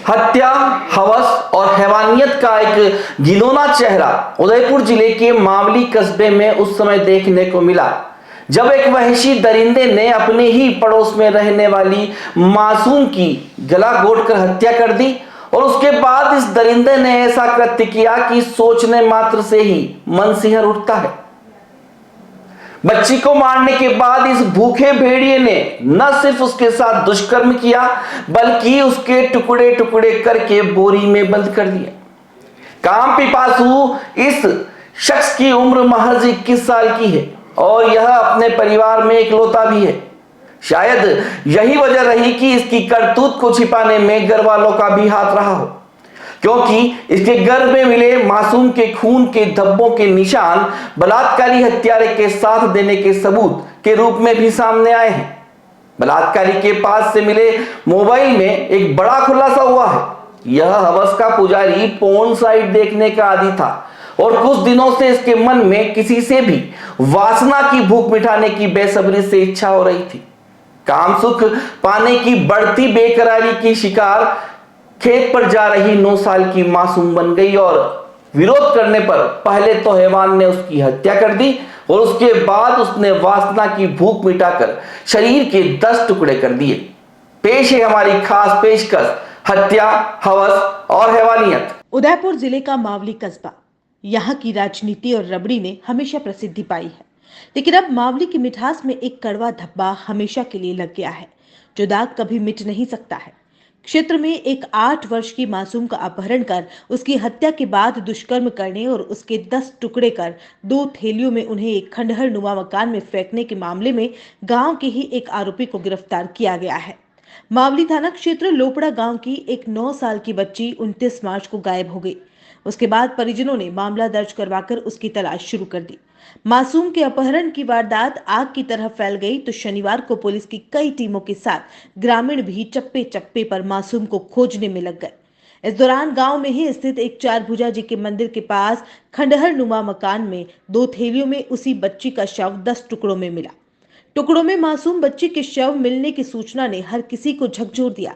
हत्या, हवस और हैवानियत का एक घिनौना चेहरा उदयपुर जिले के मावली कस्बे में उस समय देखने को मिला जब एक वहशी दरिंदे ने अपने ही पड़ोस में रहने वाली मासूम की गला घोंटकर हत्या कर दी। और उसके बाद इस दरिंदे ने ऐसा कृत्य किया कि सोचने मात्र से ही मन सिहर उठता है। बच्ची को मारने के बाद इस भूखे भेड़िए ने न सिर्फ उसके साथ दुष्कर्म किया बल्कि उसके टुकड़े टुकड़े करके बोरी में बंद कर दिया। काम पिपासु इस शख्स की उम्र महज 21 साल की है और यह अपने परिवार में इकलौता भी है। शायद यही वजह रही कि इसकी करतूत को छिपाने में घर वालों का भी हाथ रहा हो, क्योंकि इसके गर्भ में मिले मासूम के खून के धब्बों के निशान बलात्कारी हत्यारे के साथ देने के सबूत के रूप में भी सामने आए हैं। बलात्कारी के पास से मिले मोबाइल में एक बड़ा खुलासा हुआ है। यह हवस का पुजारी पोर्न साइट देखने का आदी था और कुछ दिनों से इसके मन में किसी से भी वासना की भूख मिटाने की बेसब्री से इच्छा हो रही थी। काम सुख पाने की बढ़ती बेकरारी की शिकार खेत पर जा रही 9 साल की मासूम बन गई और विरोध करने पर पहले तो हैवान ने उसकी हत्या कर दी और उसके बाद उसने वासना की भूख मिटाकर शरीर के 10 टुकड़े कर दिए। पेश है हमारी खास पेशकश, हत्या, हवस और हैवानियत। उदयपुर जिले का मावली कस्बा, यहाँ की राजनीति और रबड़ी ने हमेशा प्रसिद्धि पाई है, लेकिन अब मावली की मिठास में एक कड़वा धब्बा हमेशा के लिए लग गया है, जो दाग कभी मिट नहीं सकता है। क्षेत्र में एक 8 वर्ष की मासूम का अपहरण कर उसकी हत्या के बाद दुष्कर्म करने और उसके 10 टुकड़े कर 2 थैलियों में उन्हें एक खंडहर नुमा मकान में फेंकने के मामले में गांव के ही एक आरोपी को गिरफ्तार किया गया है। मावली थाना क्षेत्र लोपड़ा गांव की एक 9 साल की बच्ची 29 मार्च को गायब हो गई। उसके बाद परिजनों ने मामला दर्ज करवाकर उसकी तलाश शुरू कर दी। मासूम के अपहरण की वारदात आग की तरह फैल गई तो शनिवार को पुलिस की कई टीमों के साथ ग्रामीण भी चप्पे चप्पे पर मासूम को खोजने में लग गए। इस दौरान गांव में ही स्थित एक 4 भुजा जी के मंदिर के पास खंडहर नुमा मकान में 2 थैलियों में उसी बच्ची का शव 10 टुकड़ों में मिला। टुकड़ों में मासूम बच्ची के शव मिलने की सूचना ने हर किसी को झकझोर दिया।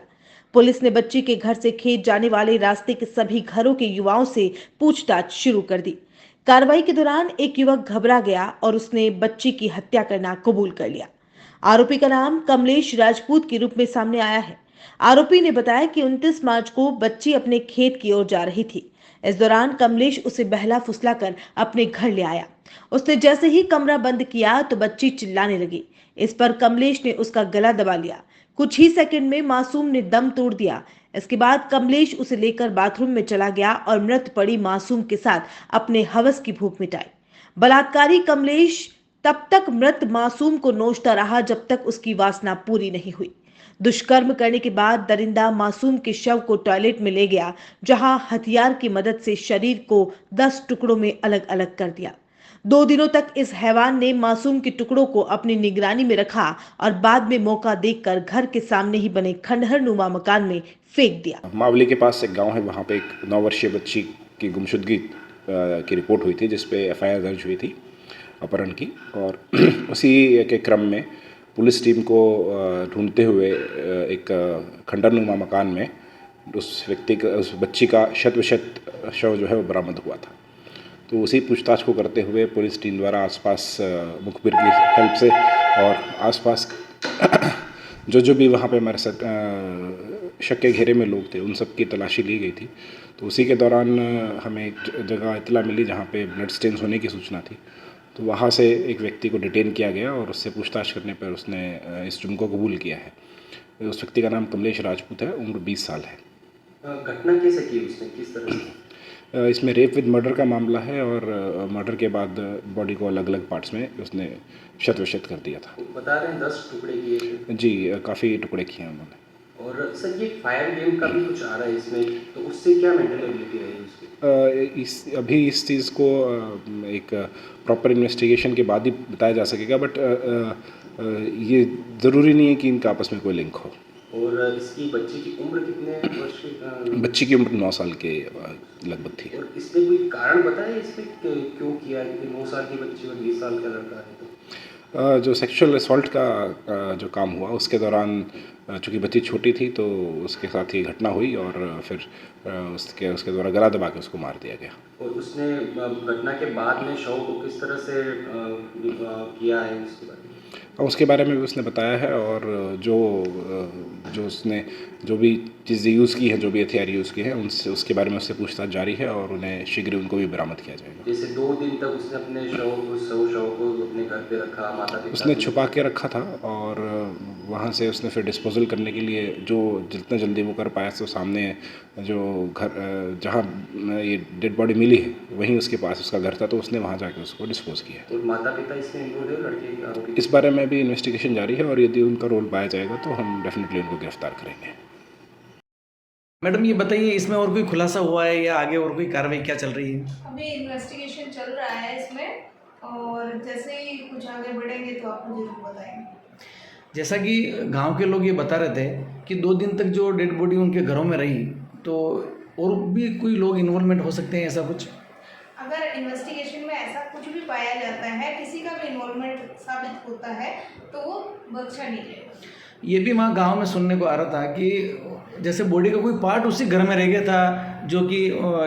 पुलिस ने बच्ची के घर से खेत जाने वाले रास्ते के सभी घरों के युवाओं से पूछताछ शुरू कर दी। कार्रवाई के दौरान एक युवक घबरा गया और उसने बच्ची की हत्या करना कबूल कर लिया। आरोपी का नाम कमलेश राजपूत के रूप में सामने आया है। आरोपी ने बताया कि 29 मार्च को बच्ची अपने खेत की ओर जा रही थी। इस दौरान कमलेश उसे बहला फुसला कर अपने घर ले आया। उसने जैसे ही कमरा बंद किया तो बच्ची चिल्लाने लगी। इस पर कमलेश ने उसका गला दबा लिया। कुछ ही सेकंड में मासूम ने दम तोड़ दिया। इसके बाद कमलेश उसे लेकर बाथरूम में चला गया और मृत पड़ी मासूम के साथ अपने हवस की भूख मिटाई। बलात्कारी कमलेश तब तक मृत मासूम को नोचता रहा जब तक उसकी वासना पूरी नहीं हुई। दुष्कर्म करने के बाद दरिंदा मासूम के शव को टॉयलेट में ले गया, जहां हथियार की मदद से शरीर को 10 टुकड़ों में अलग अलग कर दिया। 2 दिनों तक इस हैवान ने मासूम के टुकड़ों को अपनी निगरानी में रखा और बाद में मौका देखकर घर के सामने ही बने खंडहर नुमा मकान में फेंक दिया। मावली के पास एक गांव है, वहां पे एक 9 वर्षीय बच्ची की गुमशुदगी की रिपोर्ट हुई थी, जिसपे एफआईआर दर्ज हुई थी अपहरण की। और उसी के क्रम में पुलिस टीम को ढूंढते हुए एक खंडहरनुमा मकान में उस बच्ची का शत शव जो है वो बरामद हुआ था। तो उसी पूछताछ को करते हुए पुलिस टीम द्वारा आसपास मुखबिर की हेल्प से और आसपास जो भी वहाँ पे हमारे साथ शक के घेरे में लोग थे, उन सब की तलाशी ली गई थी। तो उसी के दौरान हमें एक जगह इतला मिली जहाँ पे ब्लड स्टेन्स होने की सूचना थी। तो वहाँ से एक व्यक्ति को डिटेन किया गया और उससे पूछताछ करने पर उसने इस जुर्म को कबूल किया है। उस व्यक्ति का नाम कमलेश राजपूत है, उम्र 20 साल है। घटना कैसे की उसने, किस तरह से? इसमें रेप विद मर्डर का मामला है और मर्डर के बाद बॉडी को अलग अलग पार्ट्स में उसने शत कर दिया था। बता रहे हैं 10 टुकड़े किए थे। जी, काफ़ी टुकड़े किए हैं उन्होंने। और सर ये फायर गेम का भी कुछ आ रहा है इसमें, तो उससे क्या मेंटल एबिलिटी रहेगी उसकी? अभी इस चीज़ को एक प्रॉपर इन्वेस्टिगेशन के बाद ही बताया जा सकेगा, बट ये ज़रूरी नहीं है कि इनका आपस में कोई लिंक हो। और इसकी बच्ची की उम्र कितने वर्ष की? बच्ची की उम्र 9 साल के लगभग थी। और इसमें कोई कारण बताया इसमें क्यों किया है कि 9 साल की बच्ची और 20 साल का लड़का है? जो सेक्सुअल असॉल्ट का जो काम हुआ उसके दौरान चूँकि बच्ची छोटी थी तो उसके साथ ये घटना हुई और फिर उसके द्वारा गला दबा के उसको मार दिया गया। और उसने घटना के बाद में शव को किस तरह से किया है इसके बारे में? उसके बारे में भी उसने बताया है और जो उसने जो भी चीज़ें यूज़ की हैं, जो भी हथियार यूज़ किए हैं, उनसे उसके बारे में उससे पूछताछ जारी है और उन्हें शीघ्र उनको भी बरामद किया जाएगा। जैसे 2 दिन तक उसने अपने शव को अपने घर पे रखा, माता पिता उसने छुपा के रखा था और वहाँ से उसने फिर डिस्पोजल करने के लिए जो जितना जल्दी वो कर पाया तो सामने जो घर जहाँ ये डेड बॉडी मिली है वहीं उसके पास उसका घर था तो उसने वहाँ जाके उसको डिस्पोज किया। तो माता पिता इसमें इंक्लूड है लड़के के आरोपी? इस बारे में भी इन्वेस्टिगेशन जारी है और यदि उनका रोल पाया जाएगा तो हम डेफिनेटली उनको गिरफ्तार करेंगे। मैडम ये बताइए, इसमें और कोई खुलासा हुआ है या आगे और कोई कार्रवाई क्या चल रही है? अभी इन्वेस्टिगेशन चल रहा है इसमें और जैसे ही कुछ आगे बढ़ेंगे तो आपको जरूर बताएंगे। जैसा कि गांव के लोग ये बता रहे थे कि 2 दिन तक जो डेड बॉडी उनके घरों में रही, तो और भी कोई लोग इन्वॉल्वमेंट हो सकते हैं, ऐसा कुछ? अगर इन्वेस्टिगेशन में ऐसा कुछ भी पाया जाता है, किसी का भी इन्वॉल्वमेंट साबित होता है तो वो बख्शा नहीं जाएगा। ये भी वहाँ गांव में सुनने को आ रहा था कि जैसे बॉडी का कोई पार्ट उसी घर में रह गया था जो कि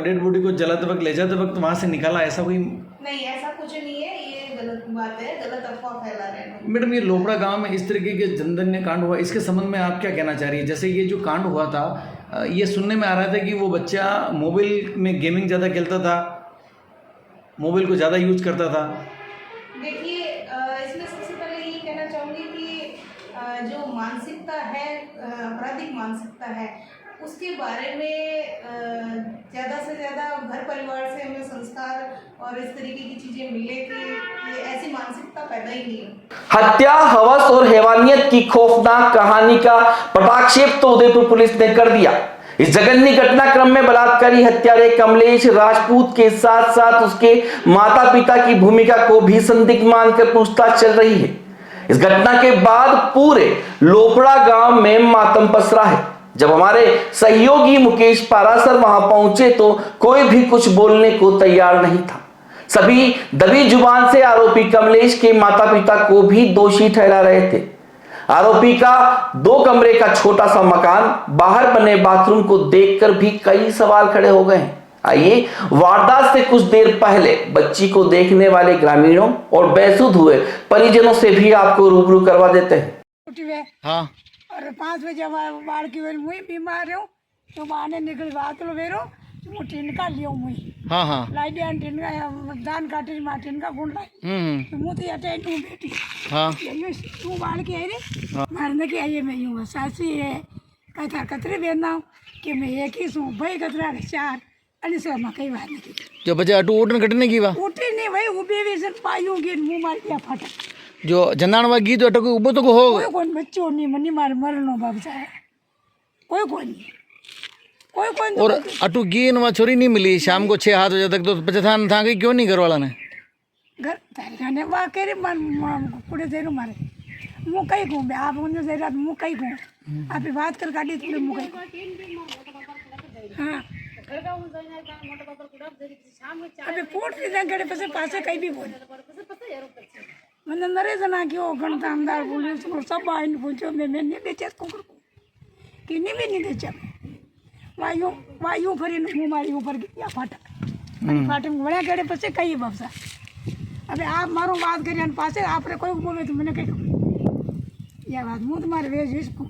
डेड बॉडी को जलाते वक्त ले जाते वक्त वहाँ से निकाला, ऐसा कोई? नहीं, ऐसा कुछ नहीं है, ये गलत बात है, गलत अफवाह फैला रहे हैं। मैडम ये लोपड़ा गांव में इस तरीके के जनधन्य कांड हुआ, इसके संबंध में आप क्या कहना चाह रही है? जैसे ये जो कांड हुआ था, ये सुनने में आ रहा था कि वो बच्चा मोबाइल में गेमिंग ज़्यादा खेलता था, मोबाइल को ज़्यादा यूज करता था। देखिए, इसमें सबसे पहले ये कहना चाहूँगी कि जो मानसिकता है, आपराधिक मानसिकता है, उसके बारे में ज़्यादा से ज़्यादा घर परिवार से हमें संस्कार और इस तरीके की चीज़ें मिले कि ये ऐसी मानसिकता पैदा ही नहीं हो। हत्या, हवस और हैवानियत की खौफनाक कहानी का पटाक्षेप तो उदयपुर पुलिस ने कर दिया। इस जघन्य घटनाक्रम में बलात्कारी हत्यारे कमलेश राजपूत के साथ साथ उसके माता पिता की भूमिका को भी संदिग्ध मानकर पूछताछ चल रही है। इस घटना के बाद पूरे लोपड़ा गांव में मातम पसरा है। जब हमारे सहयोगी मुकेश पारासर वहां पहुंचे तो कोई भी कुछ बोलने को तैयार नहीं था। सभी दबी जुबान से आरोपी कमलेश के माता पिता को भी दोषी ठहरा रहे थे। आरोपी का 2 कमरे का छोटा सा मकान, बाहर बने बाथरूम को देखकर भी कई सवाल खड़े हो गए हैं। आइए वारदात से कुछ देर पहले बच्ची को देखने वाले ग्रामीणों और बेसुध हुए परिजनों से भी आपको रूबरू करवा देते हैं। हाँ। और 5 बजे बाढ़ की वजह मुई बीमार हूँ तो बाने निकल बात लो बेरो मु टिनका लियो मुई। हाँ। लाइट एंड टिनका दान काटे मा टिनका गुण लाई तो मु तो अटे तू बेटी। हाँ। ये तू बाढ़ के आई रे मारने के आई मैं यूं सासी है कथा कतरे बेना कि मैं एक ही सु भाई कतरा 4 અને સે માં કઈ વાત નથી जो बच्चे अटू उठन घटने की वा उठी नहीं भाई उबे भी सर पायूं के मुंह मार दिया फटा जो जनानवा गीत अटको उबो तो हो कोई कोन बच्चों नहीं मनी मार मरनो बाप साहब कोई और अटू गीन वा छोरी नहीं मिली शाम को 6-7 बजे तक, तो बच्चे था गई क्यों नहीं घर वाला ने? घर तारे खाने वा करे मन पूरे देर मारे मु कई घूम आप उन्हें देर रात मु कई घूम आप बात कर काटी थोड़े मु कई। हाँ अबे पोट सीधा गड़े पसे पासे कई भी बोल मैंने नरेश ना क्यों गणता आमदार पुलिस को सब आइन पूछो मैं नहीं बेचा को कि नहीं भी नहीं बेचा वायु फरी मुंह मारी ऊपर गया फाटक फाटक बड़ा गड़े पसे कई बबसा अबे आप मारो बात करिए पासे आपने कोई बोले तो मैंने कही यह बात मुँह तुम्हारे वेज इसको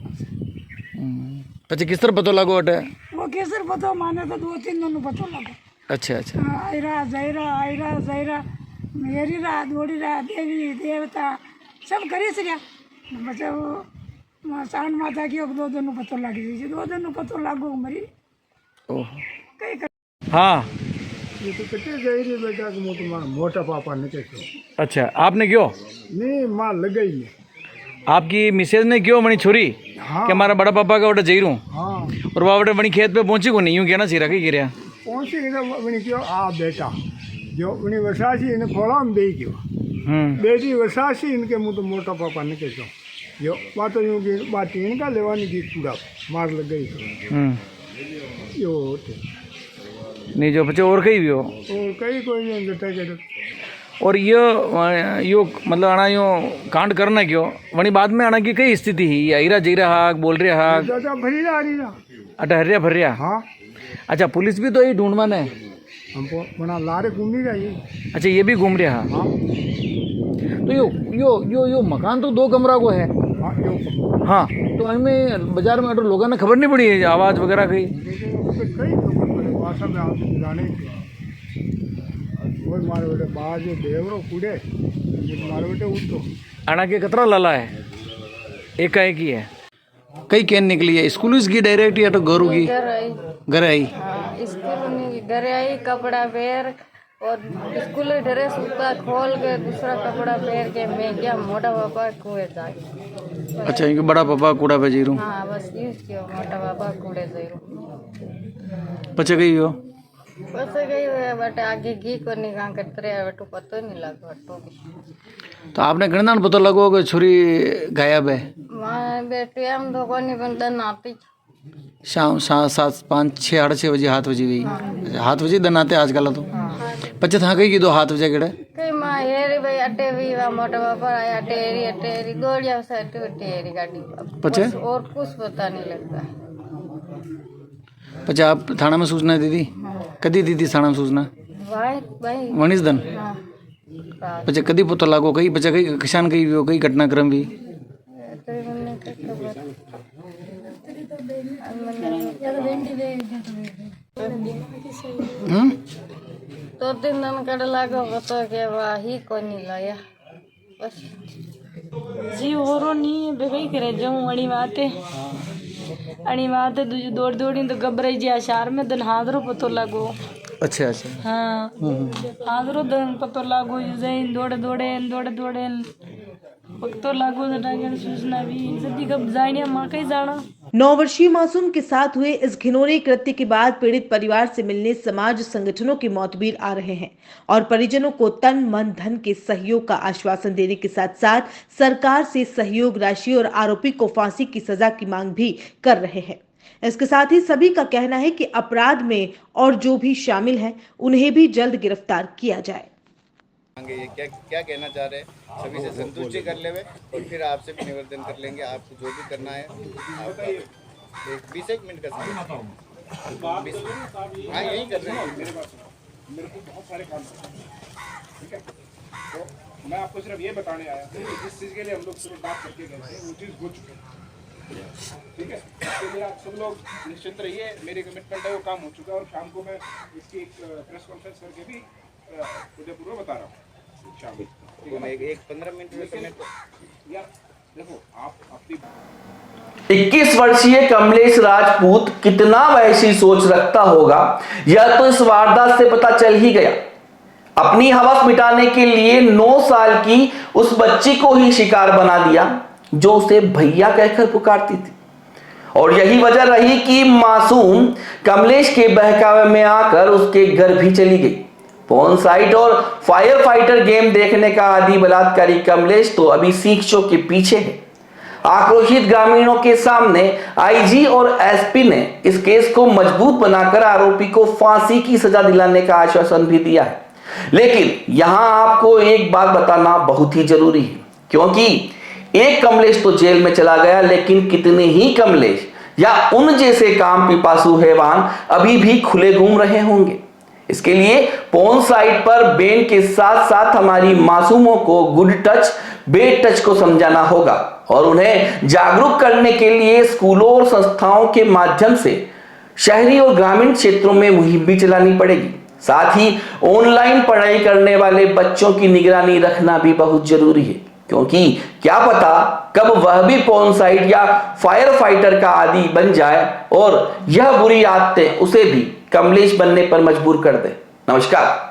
पचे किस तरह पतो लागो अटे? वो केसर पतो माने तो 2-3 दोनों पतो लगा। अच्छा। आयरा जयरा मेरी रा दौड़ी रा देवी देवता सब करे से क्या बच्चा वो सावन माता की 2 दोनों पतो लगी 2 दोनों पतो लागो मरी ओह कई हाँ ये तो कटे गई रे बेटा को मोटा मोटा पापा ने कहो। अच्छा, आपने क्यों? नहीं मां लग गई ने आपकी मिसेज ने क्यों मनी छोरी? हाँ। कि हमारा बड़ा पापा का वोटा जई रू हाँ और वहाँ बड़ी खेत पे पहुंची को नहीं यूँ कहना सिरा की गिरा पहुंची तो बनी क्यों आ बेटा जो बनी वसासी इन्हें खोला हम दे क्यों बेटी वसासी इनके मुँह तो मोटा पापा ने कहो जो बात यूँ की बात इनका लेवानी की पूरा मार लग गई यो होते नहीं जो बच्चे और कहीं भी हो और कई कोई नहीं बेटा के और यो मतलब आना यो कांड करना क्यों वनी बाद में आना की कई स्थिति ही या हीरा जीरा हाक बोल रहे हाक दादा भरी जा रही ना अटा हरिया भरिया हाँ अच्छा पुलिस भी तो यही ढूंढवा ने हमको बना लारे घूमी रही अच्छा ये भी घूम रहा हाँ तो यो मकान तो 2 कमरा को है हाँ यो हाँ तो हमें बाजार में लोगों ने खबर नहीं पड़ी है आवाज़ वगैरह की कई भाषा में आप जाने और मारे बेटे बाहर जो देवरो कूड़े मारे बेटे उठो आना के कतरा लाला है एक ही है कई कैन निकली है स्कूल की डायरेक्ट या तो घरों की घर आई स्कूल घर आई कपड़ा पहन और स्कूल ड्रेस उतना खोल के दूसरा कपड़ा पहन के मैं क्या मोटा पापा कुएं जाए अच्छा इनके बड़ा पापा कूड़ा पे जीरू हाँ बस यूज किया मोटा पापा कूड़े जाए पचे गई हो बस गई है बट आगे घी को निकाल करते रहे बट पता नहीं लगा बटो तो आपने गणना पता लगो कि छुरी गायब है मैं बेटे हम धोखो नहीं बनता नाती शाम 7 5 6 6:30 बजे 7 बजे गई 7 बजे दिन आते आजकल तो पचे था गई की 7 बजे केड़े कई माँ हेरी भाई अटे भी मोटा पापा आया अटेरी दौड़िया से अटेरी गाड़ी पचे और कुछ पता नहीं लगता पचे आप थाना में सूचना दी थी कदी दी थी थाना में सूचना भाई भाई वनिस दिन हाँ पचे कदी पता लागो कई पचे कई किसान कई भी हो कई घटनाक्रम भी तो 3 दिन कड़ लागो तो के वाही को नहीं लाया बस जी होरो नहीं बेगई करे जाऊं अणी बात दूजी दौड़ दौड़ी तो घबराई जा शहर में दिन हादरो पतो लागो अच्छा अच्छा हाँ हादरो दिन पतो लागो जैन दौड़े पतो लागो सूचना भी सदी कब जाने मां कहीं जाना 9 वर्षीय मासूम के साथ हुए इस घिनौने कृत्य के बाद पीड़ित परिवार से मिलने समाज संगठनों के मोतबीर आ रहे हैं और परिजनों को तन मन धन के सहयोग का आश्वासन देने के साथ साथ सरकार से सहयोग राशि और आरोपी को फांसी की सजा की मांग भी कर रहे हैं। इसके साथ ही सभी का कहना है कि अपराध में और जो भी शामिल हैं उन्हें भी जल्द गिरफ्तार किया जाए। ये क्या कहना चाह रहे हैं सभी से संतुष्टि कर लेवे और फिर आपसे भी निवेदन कर लेंगे आपको जो भी करना है आपका 20 मिनट का समय हाँ यही कर रहे हैं मेरे को बहुत सारे काम ठीक है तो मैं आपको सिर्फ ये बताने आया था कि जिस चीज़ के लिए हम लोग सुबह बात करके गए थे वो चीज़ हो चुकी है ठीक है तो मेरा आप सब लोग निश्चिंत रहिए मेरी कमिटमेंट है वो काम हो चुका है और शाम को मैं इसकी एक प्रेस कॉन्फ्रेंस करके भी उदयपुर बता रहा हूँ शाम तो मैं एक 15 मिनट में समय या देखो आप अपनी 21 वर्षीय कमलेश राजपूत कितना वैसी सोच रखता होगा यह तो इस वारदात से पता चल ही गया। अपनी हवस मिटाने के लिए 9 साल की उस बच्ची को ही शिकार बना दिया जो उसे भैया कहकर पुकारती थी और यही वजह रही कि मासूम कमलेश के बहकावे में आकर उसके घर भी चली गई। पोर्न साइट और फायर फाइटर गेम देखने का आदि बलात्कारी कमलेश तो अभी सीखचों के पीछे है। आक्रोशित ग्रामीणों के सामने आईजी और एसपी ने इस केस को मजबूत बनाकर आरोपी को फांसी की सजा दिलाने का आश्वासन भी दिया है। लेकिन यहां आपको एक बात बताना बहुत ही जरूरी है क्योंकि एक कमलेश तो जेल में चला गया लेकिन कितने ही कमलेश या उन जैसे काम पिपासु हैवान अभी भी खुले घूम रहे होंगे। इसके लिए पोर्न साइट पर बैन के साथ साथ हमारी मासूमों को गुड टच बेड टच को समझाना होगा और उन्हें जागरूक करने के लिए स्कूलों और संस्थाओं के माध्यम से शहरी और ग्रामीण क्षेत्रों में मुहिम भी चलानी पड़ेगी। साथ ही ऑनलाइन पढ़ाई करने वाले बच्चों की निगरानी रखना भी बहुत जरूरी है क्योंकि क्या पता कब वह भी पोर्न साइट या फायर फाइटर का आदी बन जाए और यह बुरी आदतें उसे भी कमलेश बनने पर मजबूर कर दे। नमस्कार।